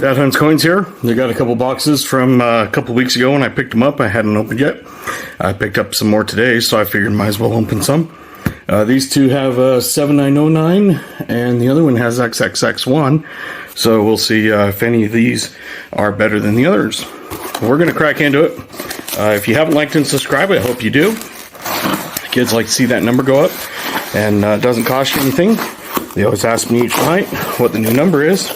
Dad Hunt's Coins here. They got a couple boxes from a couple weeks ago when I picked them up. I hadn't opened yet. I picked up some more today, so I figured might as well open some. These two have 7909, and the other one has XXX1. So we'll see if any of these are better than the others. We're going to crack into it. If you haven't liked and subscribed, I hope you do. Kids like to see that number go up, and it doesn't cost you anything. They always ask me each night what the new number is.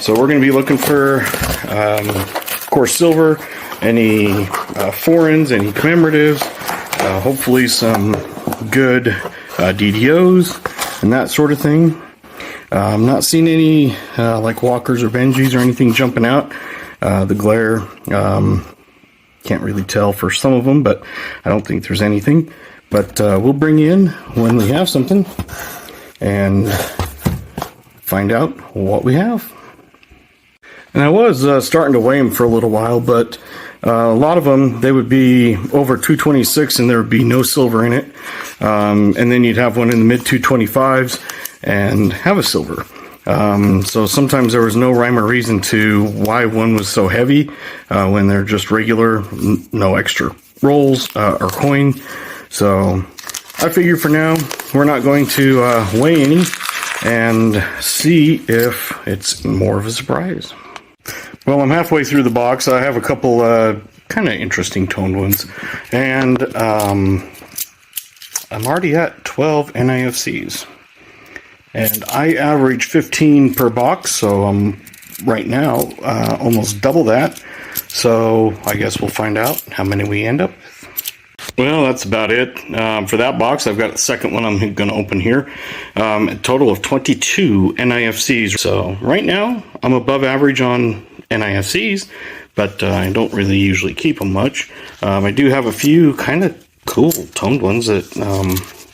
So we're going to be looking for, of course, silver, any foreigns, any commemoratives, hopefully some good DDOs and that sort of thing. I'm not seeing any like Walkers or Benjis or anything jumping out. The glare, can't really tell for some of them, but I don't think there's anything. But we'll bring in when we have something and find out what we have. And I was starting to weigh them for a little while, but a lot of them, they would be over 226 and there would be no silver in it. And then you'd have one in the mid 225s and have a silver. So sometimes there was no rhyme or reason to why one was so heavy when they're just regular, no extra rolls or coin. So I figure for now, we're not going to weigh any and see if it's more of a surprise. Well, I'm halfway through the box. I have a couple kind of interesting toned ones, and I'm already at 12 NIFCs, and I average 15 per box, so I'm right now almost double that. So I guess we'll find out how many we end up with. Well, that's about it for that box. I've got the second one I'm going to open here. A total of 22 NIFCs. So right now I'm above average on NIFCs, but I don't really usually keep them much. I do have a few kind of cool toned ones that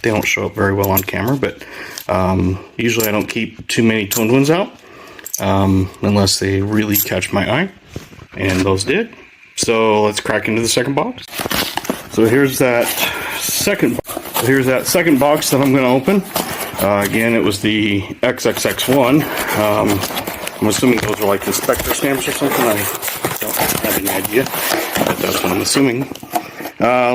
they don't show up very well on camera, but usually I don't keep too many toned ones out unless they really catch my eye, and those did. So let's crack into the second box. So here's that second box that I'm going to open. Again, it was the XXX1. I'm assuming those are like inspector stamps or something. I don't have any idea, but that's what I'm assuming.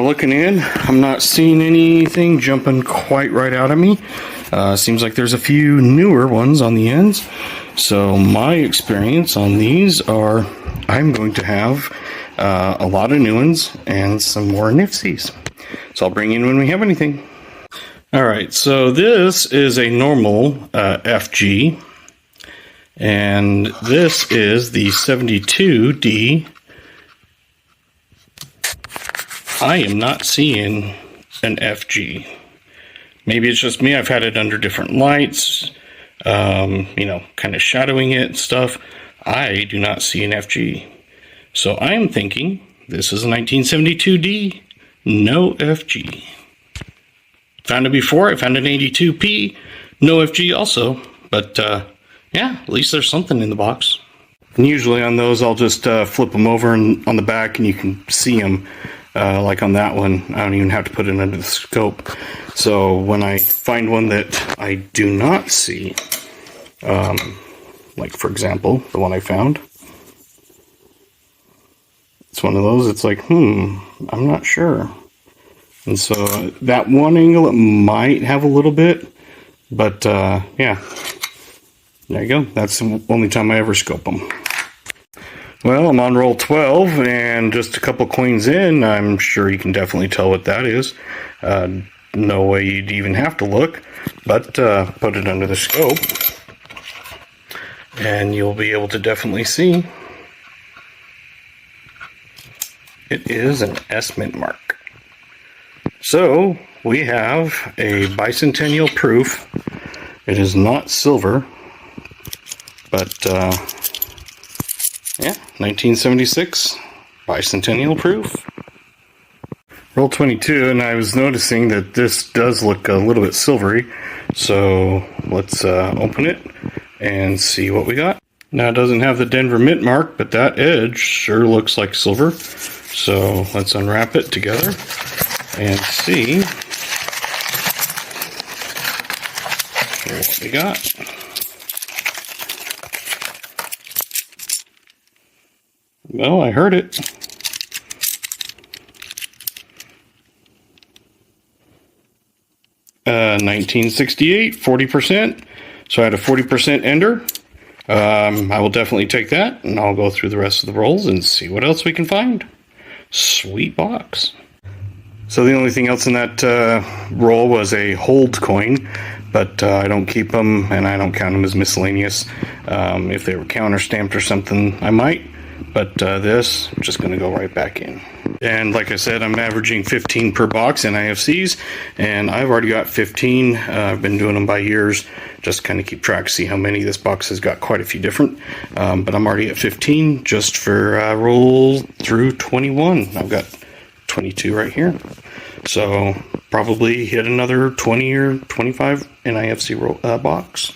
Looking in, I'm not seeing anything jumping quite right out at me. Seems like there's a few newer ones on the ends. So my experience on these are I'm going to have a lot of new ones and some more NIFCs. So I'll bring in when we have anything. All right, so this is a normal FG, and this is the 72D. I am not seeing an FG. Maybe it's just me. I've had it under different lights, you know, kind of shadowing it and stuff. I do not see an FG. So I'm thinking this is a 1972D, no FG. Found it before, I found an 82P, no FG also, but yeah, at least there's something in the box. And usually on those I'll just flip them over and on the back and you can see them. Like on that one, I don't even have to put it under the scope. So when I find one that I do not see, like for example, the one I found, it's one of those, it's like, I'm not sure. And so that one angle, it might have a little bit, but yeah, there you go. That's the only time I ever scope them. Well, I'm on roll 12, and just a couple coins in, I'm sure you can definitely tell what that is. No way you'd even have to look, but put it under the scope, and you'll be able to definitely see. It is an S mint mark. So we have a Bi-Centennial proof. It is not silver, but yeah, 1976 Bi-Centennial proof. Roll 22, and I was noticing that this does look a little bit silvery. So let's open it and see what we got. Now it doesn't have the Denver mint mark, but that edge sure looks like silver. So let's unwrap it together and see what we got. Well, I heard it. Uh, 1968, 40%. So I had a 40% ender. I will definitely take that, and I'll go through the rest of the rolls and see what else we can find. Sweet box. So the only thing else in that roll was a hold coin, but I don't keep them, and I don't count them as miscellaneous. If they were counter stamped or something, I might, but this, I'm just going to go right back in. And like I said, I'm averaging 15 per box in NIFCs, and I've already got 15. I've been doing them by years, just kind of keep track, see how many. This box has got quite a few different, but I'm already at 15 just for roll through 21. I've got 22 right here, so probably hit another 20 or 25 NIFC box.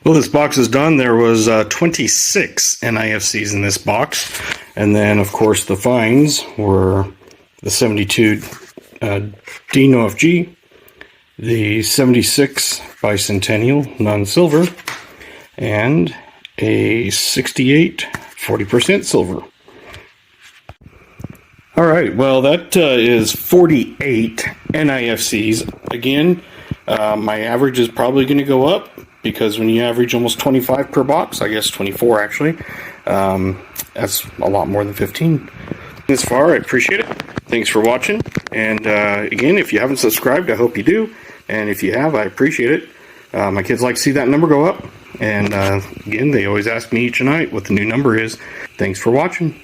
Well, this box is done. There was 26 NIFCs in this box, and then of course the finds were the 72 NIFG, the 76 Bi-Centennial non-silver, and a 68 40% silver. All right, well, that is 48 NIFCs. Again, my average is probably going to go up, because when you average almost 25 per box, I guess 24 actually, that's a lot more than 15. This far, I appreciate it. Thanks for watching. And again, if you haven't subscribed, I hope you do. And if you have, I appreciate it. My kids like to see that number go up. And again, they always ask me each night what the new number is. Thanks for watching.